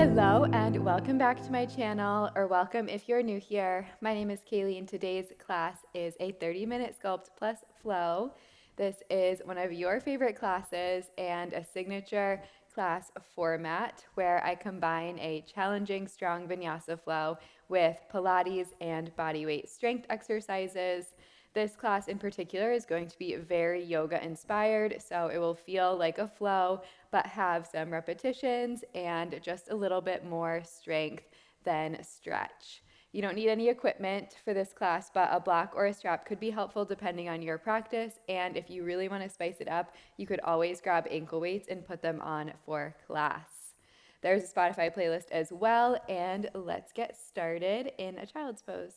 Hello and welcome back to my channel, or welcome if you're new here. My name is Kaylee and today's class is a 30-minute sculpt plus flow. This is one of your favorite classes and a signature class format where I combine a challenging strong vinyasa flow with Pilates and bodyweight strength exercises. This class in particular is going to be very yoga inspired, so it will feel like a flow, but have some repetitions and just a little bit more strength than stretch. You don't need any equipment for this class, but a block or a strap could be helpful depending on your practice. And if you really want to spice it up, you could always grab ankle weights and put them on for class. There's a Spotify playlist as well, and let's get started in a child's pose.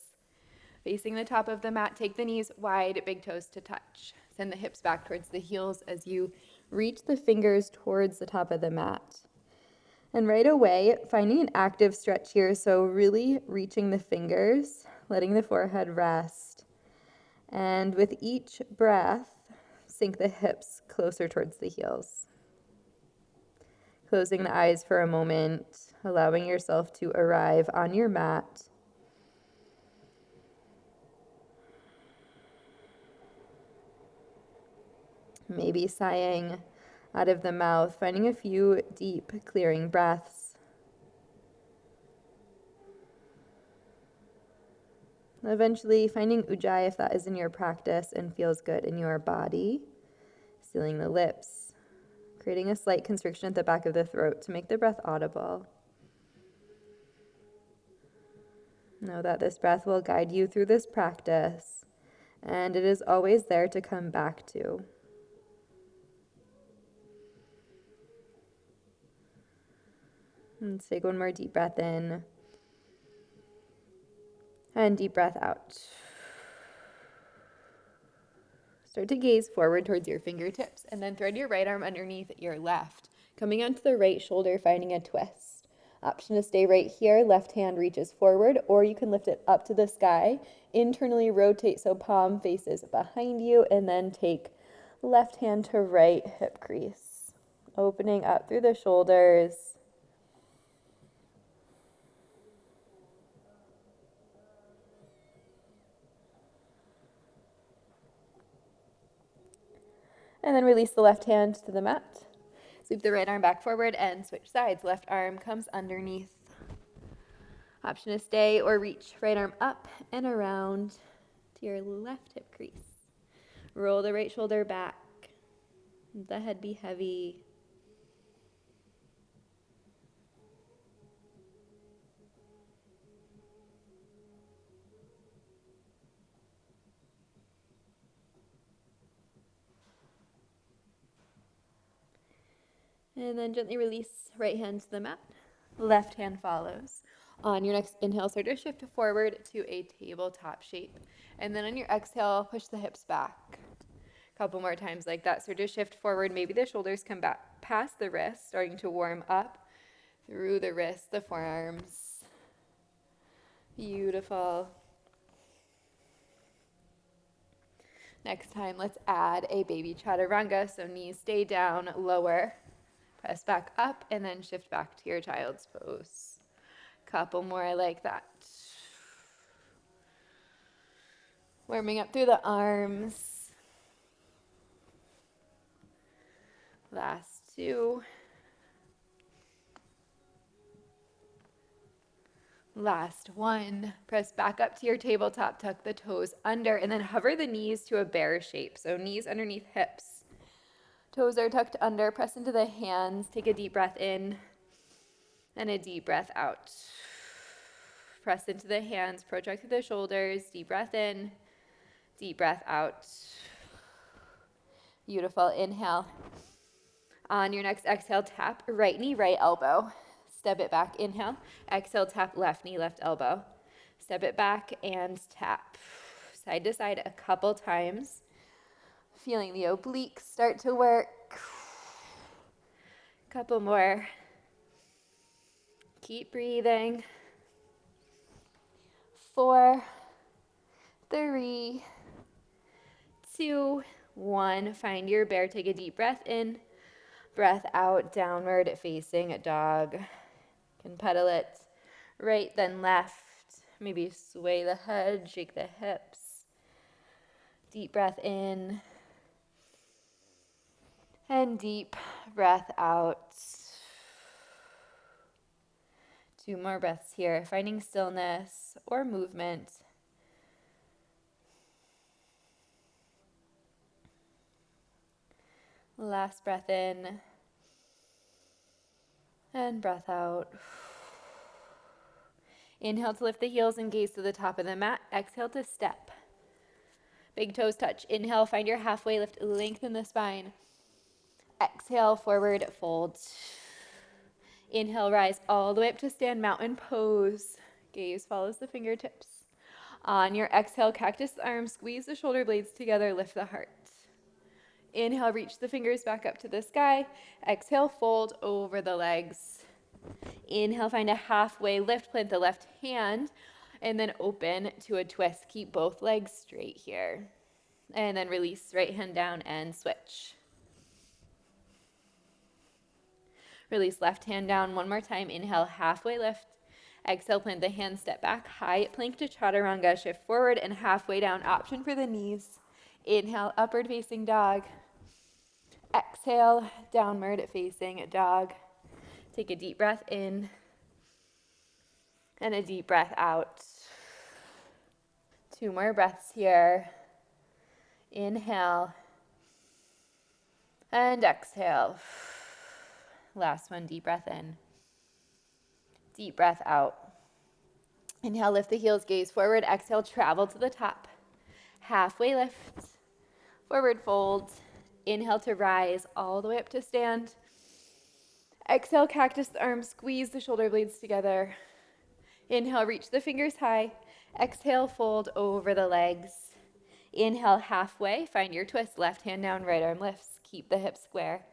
Facing the top of the mat, take the knees wide, big toes to touch. Send the hips back towards the heels as you reach the fingers towards the top of the mat. And right away, finding an active stretch here, so really reaching the fingers, letting the forehead rest. And with each breath, sink the hips closer towards the heels. Closing the eyes for a moment, allowing yourself to arrive on your mat. Maybe sighing out of the mouth, finding a few deep, clearing breaths. Eventually, finding ujjayi if that is in your practice and feels good in your body. Sealing the lips, creating a slight constriction at the back of the throat to make the breath audible. Know that this breath will guide you through this practice, and it is always there to come back to. And take one more deep breath in, and deep breath out. Start to gaze forward towards your fingertips, and then thread your right arm underneath your left, coming onto the right shoulder, finding a twist. Option to stay right here, left hand reaches forward, or you can lift it up to the sky, internally rotate so palm faces behind you, and then take left hand to right hip crease. Opening up through the shoulders. And then release the left hand to the mat. Sweep the right arm back forward and switch sides. Left arm comes underneath. Option to stay or reach right arm up and around to your left hip crease. Roll the right shoulder back. Let the head be heavy. And then gently release right hand to the mat. Left hand follows. On your next inhale, start to shift forward to a tabletop shape. And then on your exhale, push the hips back. A couple more times like that. Start to shift forward. Maybe the shoulders come back past the wrists, starting to warm up through the wrists, the forearms. Beautiful. Next time, let's add a baby chaturanga. So knees stay down, lower. Press back up and then shift back to your child's pose. Couple more like that. Warming up through the arms. Last two. Last one. Press back up to your tabletop, tuck the toes under, and then hover the knees to a bear shape. So knees underneath hips. Toes are tucked under, press into the hands, take a deep breath in and a deep breath out. Press into the hands, project through the shoulders, deep breath in, deep breath out. Beautiful, inhale. On your next exhale, tap right knee, right elbow. Step it back, inhale. Exhale, tap left knee, left elbow. Step it back and tap. Side to side a couple times. Feeling the obliques start to work. Couple more. Keep breathing. 4, 3, 2, 1. Find your bear. Take a deep breath in. Breath out, downward facing dog. Can pedal it right, then left. Maybe sway the head, shake the hips. Deep breath in. And deep breath out. 2 more breaths here, finding stillness or movement. Last breath in. And breath out. Inhale to lift the heels and gaze to the top of the mat. Exhale to step. Big toes touch. Inhale, find your halfway lift, lengthen the spine. Exhale, forward fold. Inhale, rise all the way up to stand, mountain pose. Gaze follows the fingertips. On your exhale, cactus arms, squeeze the shoulder blades together, lift the heart. Inhale, reach the fingers back up to the sky. Exhale, fold over the legs. Inhale, find a halfway lift, plant the left hand, and then open to a twist. Keep both legs straight here. And then release right hand down and switch. Release left hand down one more time. Inhale, halfway lift. Exhale, plant the hand, step back, high plank to chaturanga, shift forward and halfway down, option for the knees. Inhale, upward facing dog. Exhale, downward facing dog. Take a deep breath in and a deep breath out. 2 more breaths here. Inhale and exhale. Last one, deep breath in. Deep breath out. Inhale, lift the heels, gaze forward. Exhale, travel to the top. Halfway lift. Forward fold. Inhale to rise all the way up to stand. Exhale, cactus arms, squeeze the shoulder blades together. Inhale, reach the fingers high. Exhale, fold over the legs. Inhale, halfway, find your twist. Left hand down, right arm lifts. Keep the hips square.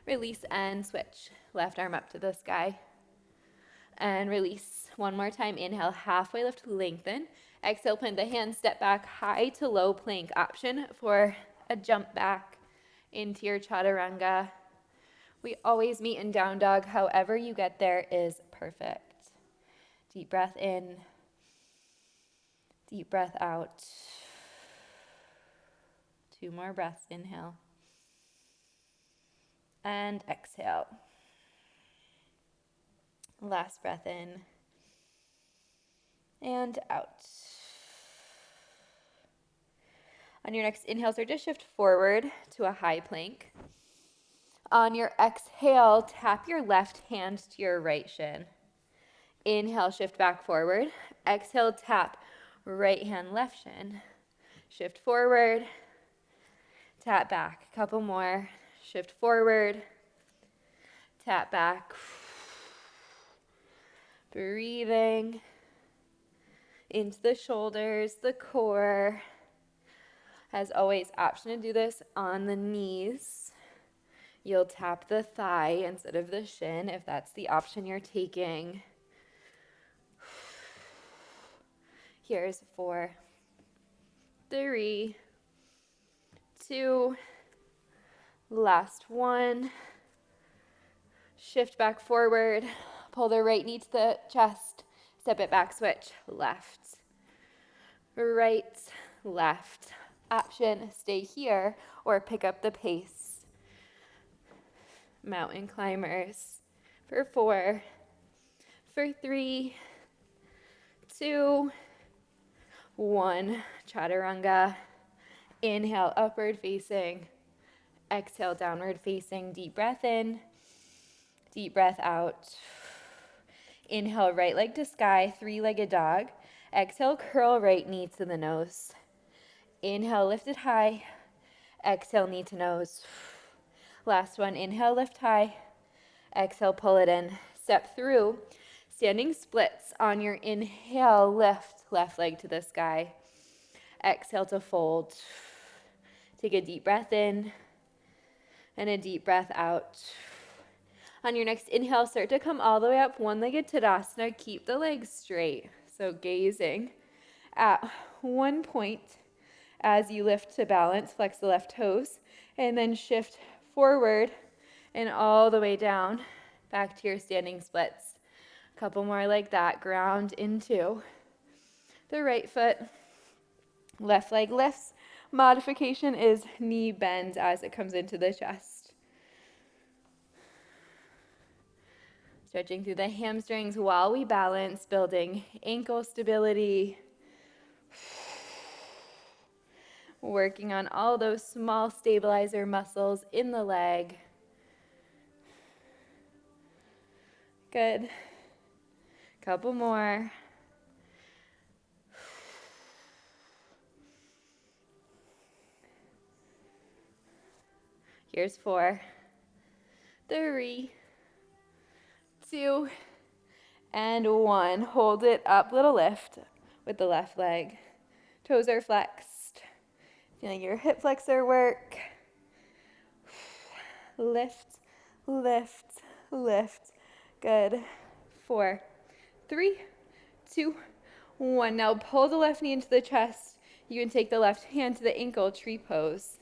Release and switch. Left arm up to the sky. And release. One more time. Inhale, halfway lift, lengthen. Exhale, plant the hands, step back, high to low plank. Option for a jump back into your chaturanga. We always meet in down dog. However you get there is perfect. Deep breath in. Deep breath out. 2 more breaths. Inhale. And exhale. Last breath in. And out. On your next inhale, start to shift forward to a high plank. On your exhale, tap your left hand to your right shin. Inhale, shift back forward. Exhale, tap right hand, left shin. Shift forward. Tap back. A couple more. Shift forward. Tap back. Breathing into the shoulders, the core. As always, option to do this on the knees. You'll tap the thigh instead of the shin if that's the option you're taking. Here's 4, 3, 2, last one. Shift back forward, pull the right knee to the chest, step it back, switch, left, right, left. Option, stay here or pick up the pace. Mountain climbers for 4, for 3, 2, 1. Chaturanga. Inhale, upward facing. Exhale, downward facing. Deep breath in. Deep breath out. Inhale, right leg to sky, 3-legged dog. Exhale, curl right knee to the nose. Inhale, lift it high. Exhale, knee to nose. Last one, inhale, lift high. Exhale, pull it in. Step through. Standing splits. On your inhale, lift left leg to the sky. Exhale to fold. Take a deep breath in and a deep breath out. On your next inhale, start to come all the way up, one-legged Tadasana. Keep the legs straight. So gazing at one point as you lift to balance, flex the left toes, and then shift forward and all the way down back to your standing splits. Couple more like that. Ground into the right foot. Left leg lifts. Modification is knee bends as it comes into the chest. Stretching through the hamstrings while we balance, building ankle stability. Working on all those small stabilizer muscles in the leg. Good. Couple more. Here's 4, 3, 2, and 1. Hold it up, little lift with the left leg. Toes are flexed. Feeling your hip flexor work. Lift, lift, lift. Good. 4, 3, 2, 1. Now pull the left knee into the chest. You can take the left hand to the ankle, tree pose.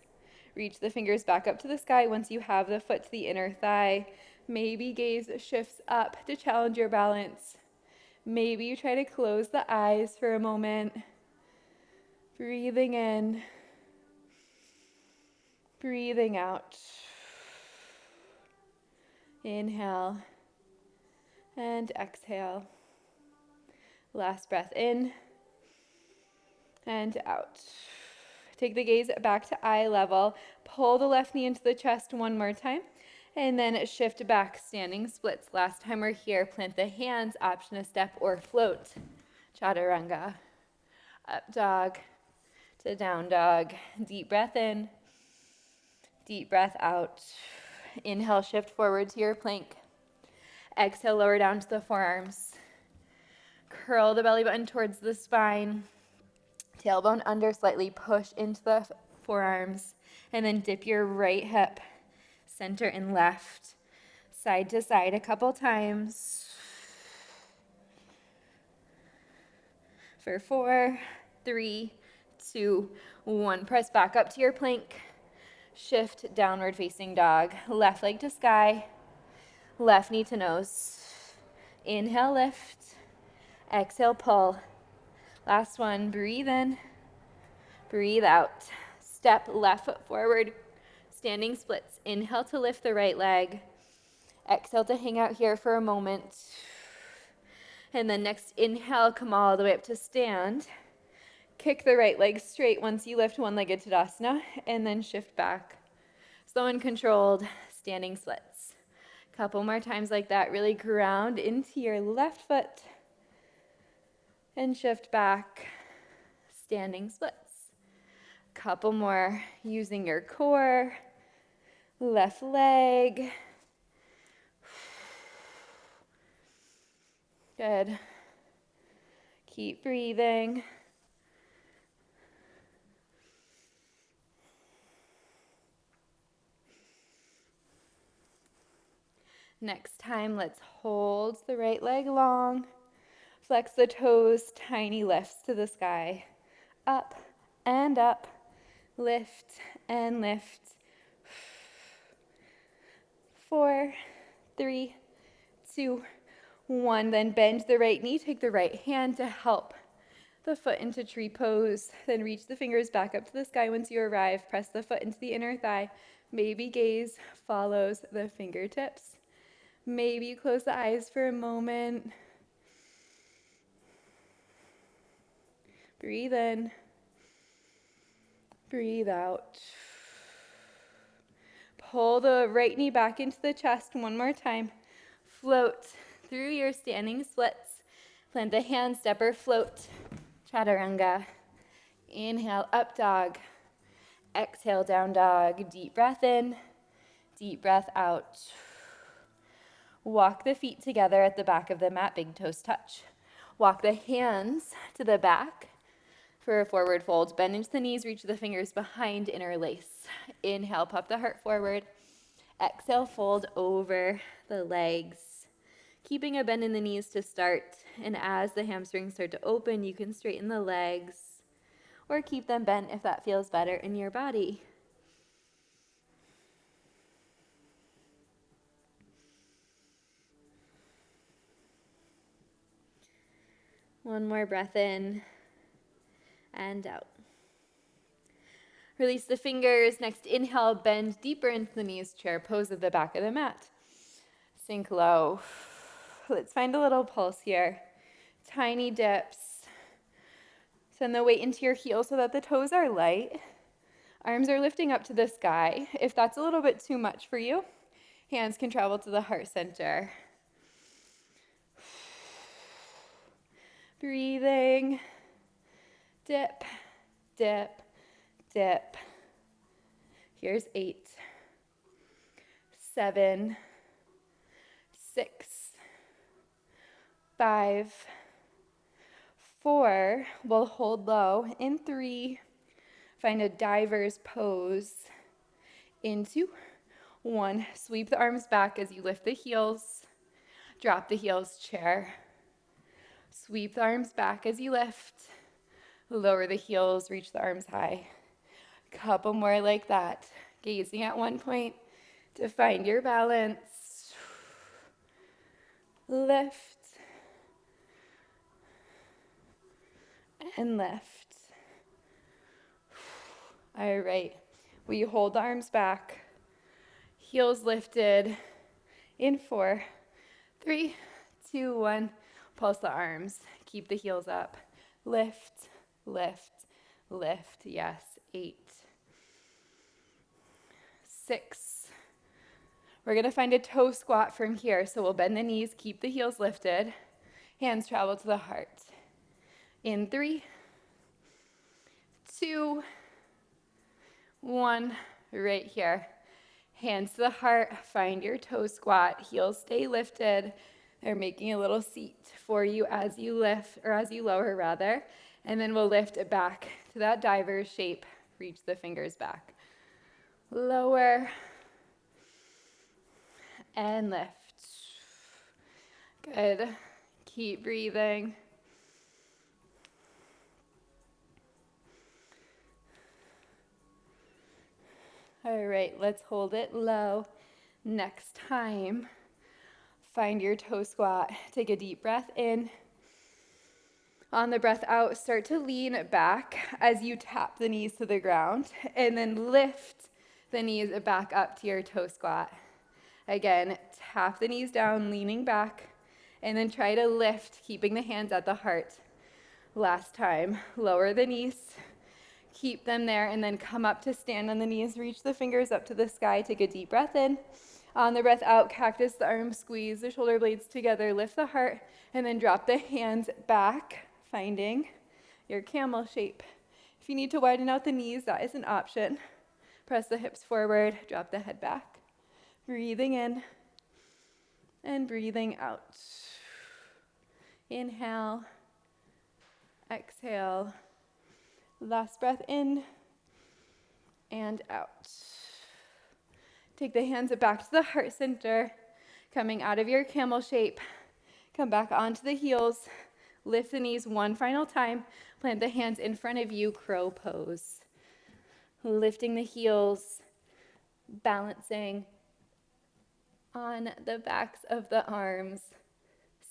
Reach the fingers back up to the sky once you have the foot to the inner thigh. Maybe gaze shifts up to challenge your balance. Maybe you try to close the eyes for a moment. Breathing in. Breathing out. Inhale and exhale. Last breath in and out. Take the gaze back to eye level. Pull the left knee into the chest one more time. And then shift back, standing splits. Last time we're here, plant the hands, option a step or float. Chaturanga. Up dog to down dog. Deep breath in. Deep breath out. Inhale, shift forward to your plank. Exhale, lower down to the forearms. Curl the belly button towards the spine. Tailbone under, slightly push into the forearms, and then dip your right hip, center and left, side to side a couple times. For 4, 3, 2, 1. Press back up to your plank. Shift downward facing dog. Left leg to sky, left knee to nose. Inhale, lift. Exhale, pull. Last one, breathe in, breathe out. Step left foot forward, standing splits. Inhale to lift the right leg. Exhale to hang out here for a moment. And then next inhale, come all the way up to stand. Kick the right leg straight once you lift one-legged Tadasana, and then shift back. Slow and controlled, standing splits. Couple more times like that. Really ground into your left foot. And shift back, standing splits. Couple more using your core, left leg. Good. Keep breathing. Next time, let's hold the right leg long. Flex the toes, tiny lifts to the sky. Up and up, lift and lift. 4, 3, 2, 1. Then bend the right knee, take the right hand to help the foot into tree pose. Then reach the fingers back up to the sky once you arrive. Press the foot into the inner thigh. Maybe gaze follows the fingertips. Maybe you close the eyes for a moment. Breathe in, breathe out. Pull the right knee back into the chest one more time. Float through your standing splits. Plant the hand, step or float. Chaturanga. Inhale, up dog. Exhale, down dog. Deep breath in, deep breath out. Walk the feet together at the back of the mat, big toes touch. Walk the hands to the back. For a forward fold, bend into the knees, reach the fingers behind, interlace. Inhale, pop the heart forward. Exhale, fold over the legs. Keeping a bend in the knees to start. And as the hamstrings start to open, you can straighten the legs or keep them bent if that feels better in your body. One more breath in and out. Release the fingers. Next inhale, bend deeper into the knees, chair pose at the back of the mat. Sink low. Let's find a little pulse here. Tiny dips. Send the weight into your heels so that the toes are light. Arms are lifting up to the sky. If that's a little bit too much for you, hands can travel to the heart center. Breathing. Dip, dip, dip. Here's 8, 7, 6, 5, 4. We'll hold low in 3. Find a diver's pose into 1. Sweep the arms back as you lift the heels. Drop the heels, chair. Sweep the arms back as you lift. Lower the heels, reach the arms high. Couple more like that. Gazing at one point to find your balance. Lift and lift. All right, we hold the arms back, heels lifted in 4, 3, 2, 1. Pulse the arms, keep the heels up. Lift, lift, lift. Yes, 8, 6. We're gonna find a toe squat from here. So we'll bend the knees, keep the heels lifted. Hands travel to the heart. In 3, 2, 1, right here. Hands to the heart, find your toe squat. Heels stay lifted. They're making a little seat for you as you lift, or as you lower rather. And then we'll lift it back to that diver's shape. Reach the fingers back. Lower and lift. Good. Keep breathing. All right, let's hold it low. Next time, find your toe squat. Take a deep breath in. On the breath out, start to lean back as you tap the knees to the ground, and then lift the knees back up to your toe squat. Again, tap the knees down, leaning back, and then try to lift, keeping the hands at the heart. Last time, lower the knees. Keep them there, and then come up to stand on the knees. Reach the fingers up to the sky. Take a deep breath in. On the breath out, cactus the arms, squeeze the shoulder blades together, lift the heart, and then drop the hands back, finding your camel shape. If you need to widen out the knees, that is an option. Press the hips forward, drop the head back. Breathing in and breathing out. Inhale, exhale. Last breath in and out. Take the hands back to the heart center, coming out of your camel shape. Come back onto the heels. Lift the knees one final time. Plant the hands in front of you, crow pose. Lifting the heels, balancing on the backs of the arms.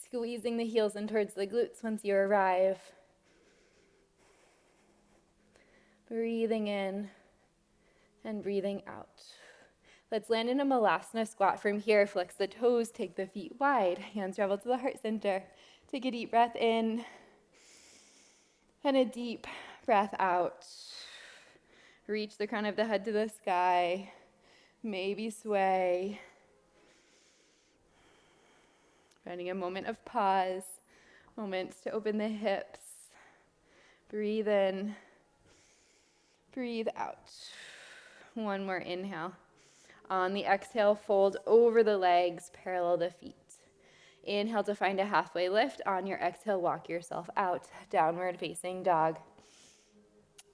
Squeezing the heels in towards the glutes once you arrive. Breathing in and breathing out. Let's land in a Malasana squat from here. Flex the toes, take the feet wide. Hands travel to the heart center. Take a deep breath in and a deep breath out. Reach the crown of the head to the sky. Maybe sway. Finding a moment of pause. Moments to open the hips. Breathe in. Breathe out. One more inhale. On the exhale, fold over the legs, parallel the feet. Inhale to find a halfway lift. On your exhale, walk yourself out. Downward facing dog.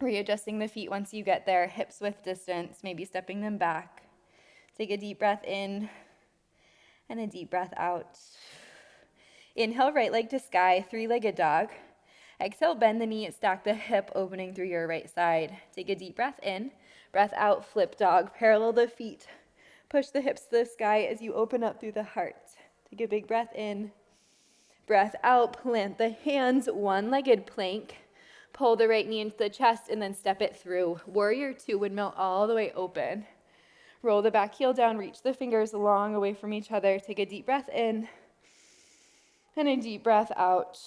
Readjusting the feet once you get there, hips width distance, maybe stepping them back. Take a deep breath in and a deep breath out. Inhale, right leg to sky, three-legged dog. Exhale, bend the knee, stack the hip, opening through your right side. Take a deep breath in, breath out, flip dog, parallel the feet. Push the hips to the sky as you open up through the heart. Take a big breath in, Breath out, plant the hands, one-legged plank. Pull the right knee into the chest and then step it through. Warrior two, windmill all the way open. Roll the back heel down, reach the fingers long away from each other. Take a deep breath in and a deep breath out.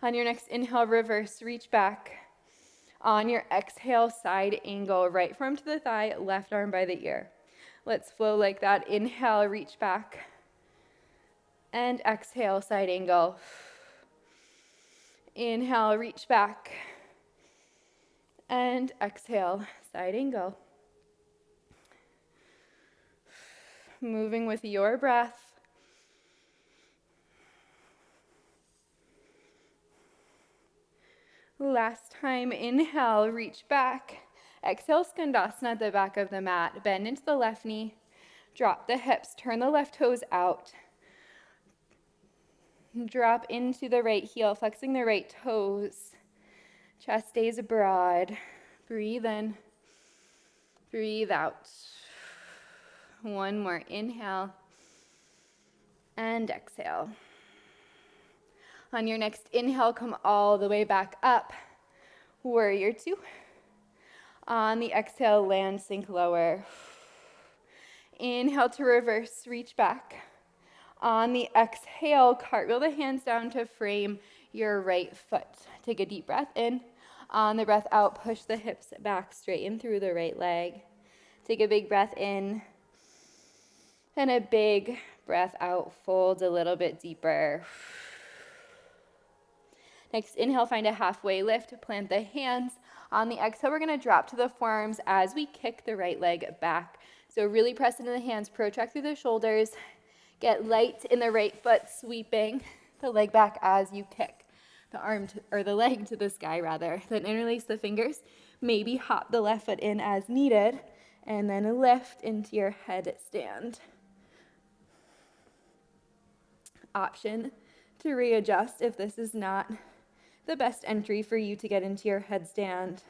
On your next inhale, reverse, reach back. On your exhale, side angle, right forearm to the thigh, left arm by the ear. Let's flow like that. Inhale, reach back. And exhale, side angle. Inhale, reach back. And exhale, side angle. Moving with your breath. Last time, inhale, reach back. Exhale, skandasana at the back of the mat. Bend into the left knee. Drop the hips, turn the left toes out. Drop into the right heel, flexing the right toes. Chest stays broad. Breathe in. Breathe out. One more. Inhale. And exhale. On your next inhale, come all the way back up. Warrior two. On the exhale, land, sink lower. Inhale to reverse, reach back. On the exhale, cartwheel the hands down to frame your right foot. Take a deep breath in. On the breath out, push the hips back, straighten through the right leg. Take a big breath in. And a big breath out, fold a little bit deeper. Next inhale, find a halfway lift, plant the hands. On the exhale, we're gonna drop to the forearms as we kick the right leg back. So really press into the hands, protract through the shoulders. Get light in the right foot, sweeping the leg back as you kick the arm or the leg to the sky rather. Then interlace the fingers, maybe hop the left foot in as needed, and then lift into your headstand. Option to readjust if this is not the best entry for you to get into your headstand.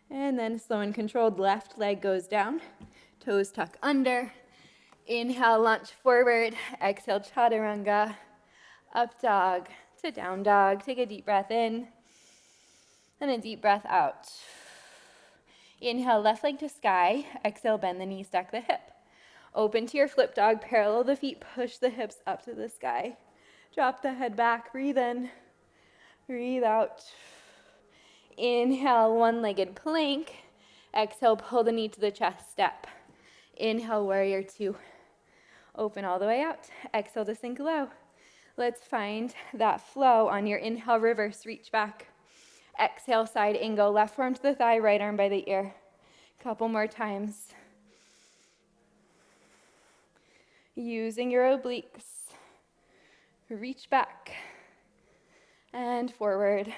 And then slow and controlled, left leg goes down, toes tuck under. Inhale, lunge forward. Exhale, chaturanga. Up dog to down dog. Take a deep breath in and a deep breath out. Inhale, left leg to sky. Exhale, bend the knee, stack the hip. Open to your flip dog, parallel the feet, push the hips up to the sky. Drop the head back, breathe in, breathe out. Inhale, one-legged plank. Exhale, pull the knee to the chest, step. Inhale, warrior two. Open all the way out. Exhale to sink low. Let's find that flow on your inhale, reverse, reach back. Exhale, side angle, left forearm to the thigh, right arm by the ear. Couple more times. Using your obliques. Reach back and forward.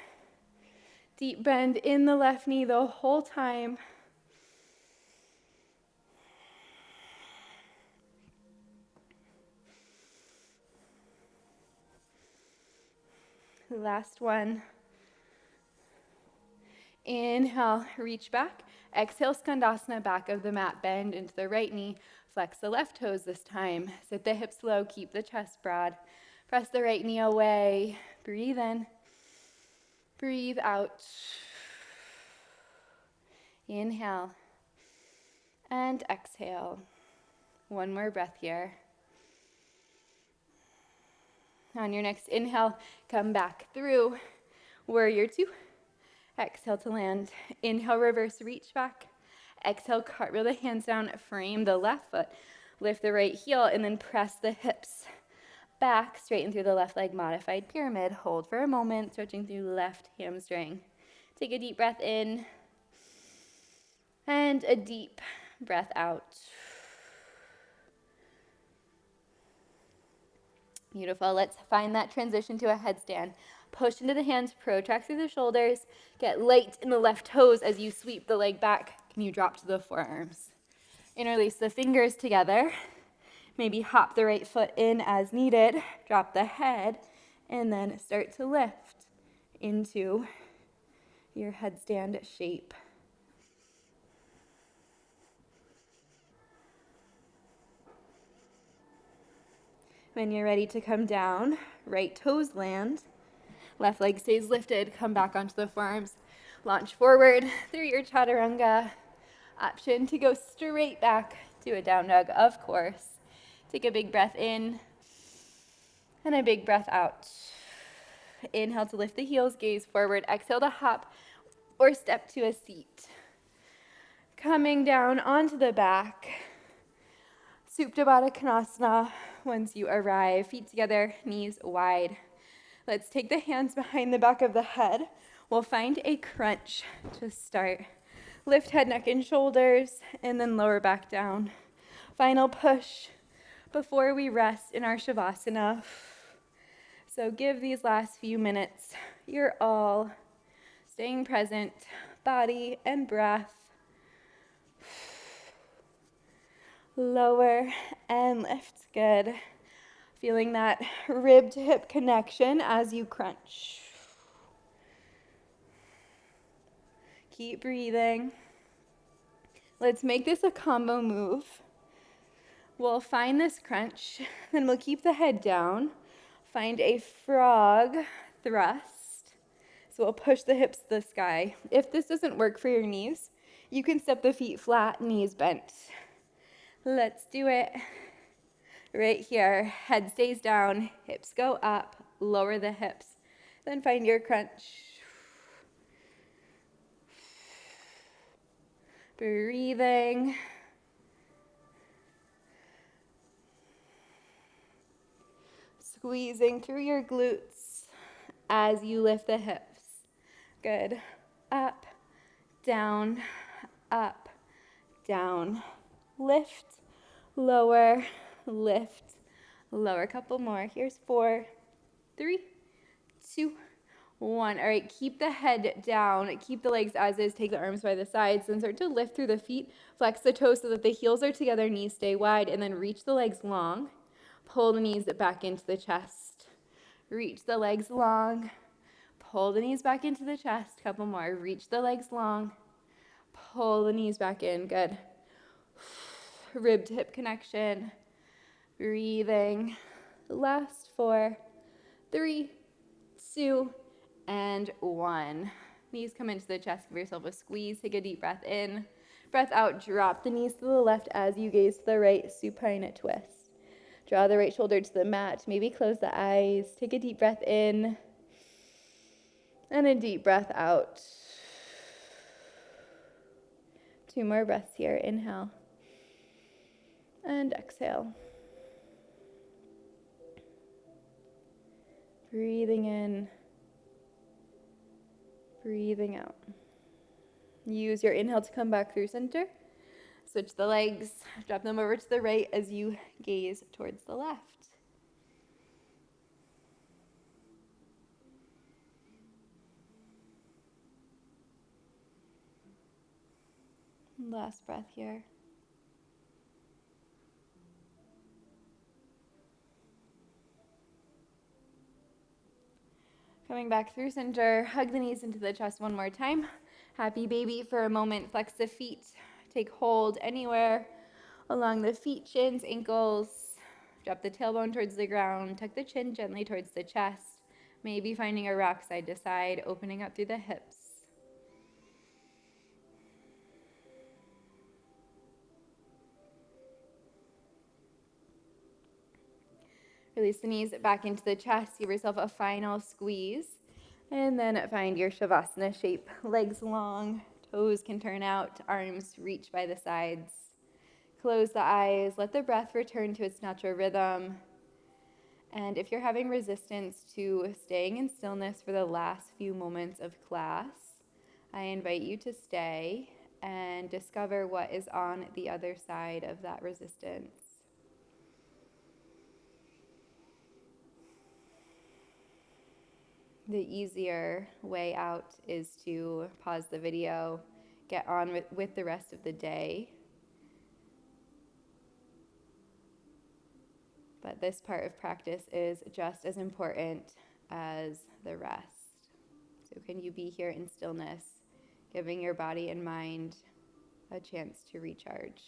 Deep bend in the left knee the whole time. Last one. Inhale, reach back. Exhale, skandasana, back of the mat. Bend into the right knee. Flex the left toes this time. Sit the hips low, keep the chest broad. Press the right knee away. Breathe in. Breathe out. Inhale. And exhale. One more breath here. On your next inhale, come back through. Warrior two. Exhale to land. Inhale, reverse, reach back. Exhale, cartwheel the hands down, frame the left foot. Lift the right heel and then press the hips back, straighten through the left leg, modified pyramid. Hold for a moment, stretching through left hamstring. Take a deep breath in and a deep breath out. Beautiful. Let's find that transition to a headstand. Push into the hands, protract through the shoulders. Get light in the left toes as you sweep the leg back. Can you drop to the forearms? Interlace the fingers together. Maybe hop the right foot in as needed. Drop the head and then start to lift into your headstand shape. When you're ready to come down, right toes land, left leg stays lifted, come back onto the forearms, launch forward through your chaturanga. Option to go straight back to a down dog, of course. Take a big breath in and a big breath out. Inhale to lift the heels, gaze forward. Exhale to hop or step to a seat. Coming down onto the back. Supta Baddha Konasana. Once you arrive, feet together, knees wide. Let's take the hands behind the back of the head. We'll find a crunch to start. Lift head, neck, and shoulders, and then lower back down. Final push before we rest in our Shavasana. So give these last few minutes your all, staying present, body and breath. Lower and lift, good. Feeling that rib to hip connection as you crunch. Keep breathing. Let's make this a combo move. We'll find this crunch, then we'll keep the head down. Find a frog thrust. So we'll push the hips to the sky. If this doesn't work for your knees, you can step the feet flat, knees bent. Let's do it. Right here, head stays down, hips go up, lower the hips. Then find your crunch. Breathing. Squeezing through your glutes as you lift the hips. Good. Up, down, up, down. Lift, lower, lift, lower. A couple more. Here's 4, 3, 2, 1. All right, keep the head down. Keep the legs as is. Take the arms by the sides. Then start to lift through the feet. Flex the toes so that the heels are together, knees stay wide, and then reach the legs long. Pull the knees back into the chest. Reach the legs long. Pull the knees back into the chest. Couple more. Reach the legs long. Pull the knees back in. Good. Rib to hip connection. Breathing. Last 4, 3, 2, and 1. Knees come into the chest. Give yourself a squeeze. Take a deep breath in. Breath out. Drop the knees to the left as you gaze to the right. Supine twist. Draw the right shoulder to the mat. Maybe close the eyes. Take a deep breath in. And a deep breath out. 2 more breaths here. Inhale. And exhale. Breathing in. Breathing out. Use your inhale to come back through center. Switch the legs. Drop them over to the right as you gaze towards the left. Last breath here. Coming back through center, hug the knees into the chest one more time. Happy baby for a moment. Flex the feet. Take hold anywhere along the feet, shins, ankles. Drop the tailbone towards the ground. Tuck the chin gently towards the chest. Maybe finding a rock side to side, opening up through the hips. Release the knees back into the chest. Give yourself a final squeeze. And then find your Shavasana shape. Legs long, toes can turn out, arms reach by the sides. Close the eyes. Let the breath return to its natural rhythm. And if you're having resistance to staying in stillness for the last few moments of class, I invite you to stay and discover what is on the other side of that resistance. The easier way out is to pause the video, get on with the rest of the day. But this part of practice is just as important as the rest. So can you be here in stillness, giving your body and mind a chance to recharge?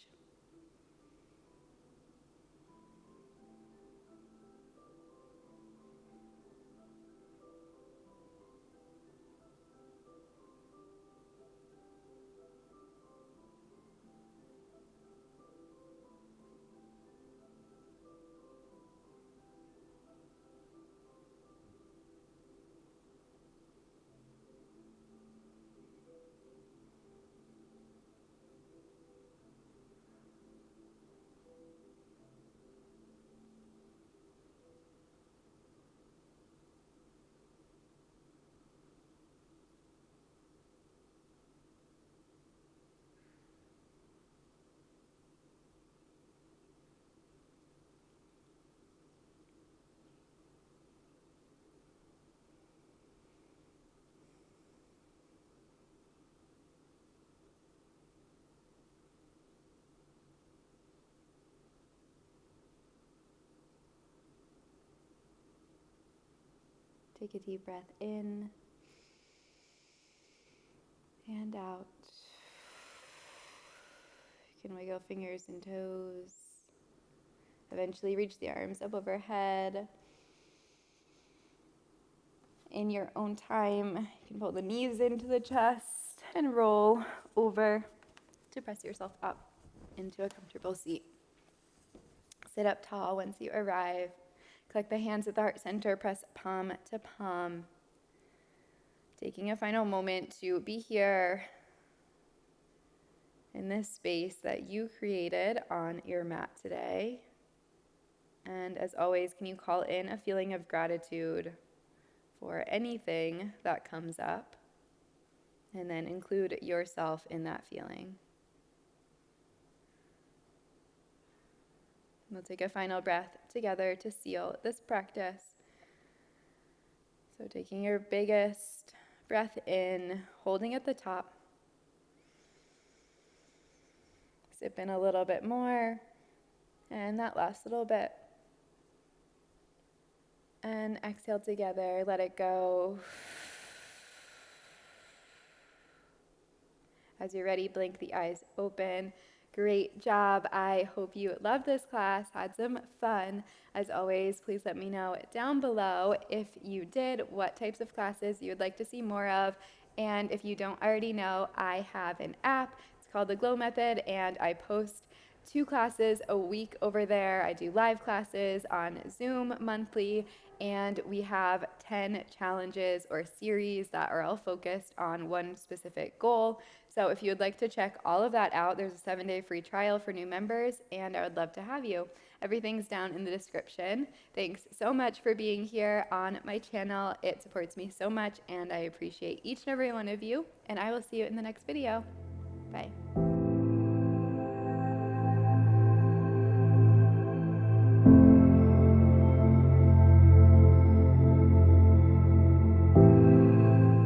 Take a deep breath in and out. You can wiggle fingers and toes. Eventually reach the arms up overhead. In your own time, you can pull the knees into the chest and roll over to press yourself up into a comfortable seat. Sit up tall once you arrive. Collect the hands at the heart center, press palm to palm. Taking a final moment to be here in this space that you created on your mat today. And as always, can you call in a feeling of gratitude for anything that comes up? And then include yourself in that feeling. We'll take a final breath together to seal this practice. So taking your biggest breath in, holding at the top. Sip in a little bit more, and that last little bit. And exhale together, let it go. As you're ready, blink the eyes open. Great job. I hope you loved this class, had some fun. As always, please let me know down below if you did, what types of classes you would like to see more of. And if you don't already know, I have an app. It's called the Glow Method, and I post 2 classes a week over there. I do live classes on Zoom monthly, and we have 10 challenges or series that are all focused on one specific goal. So if you would like to check all of that out, there's a 7-day free trial for new members, and I would love to have you. Everything's down in the description. Thanks so much for being here on my channel. It supports me so much, and I appreciate each and every one of you, and I will see you in the next video. Bye.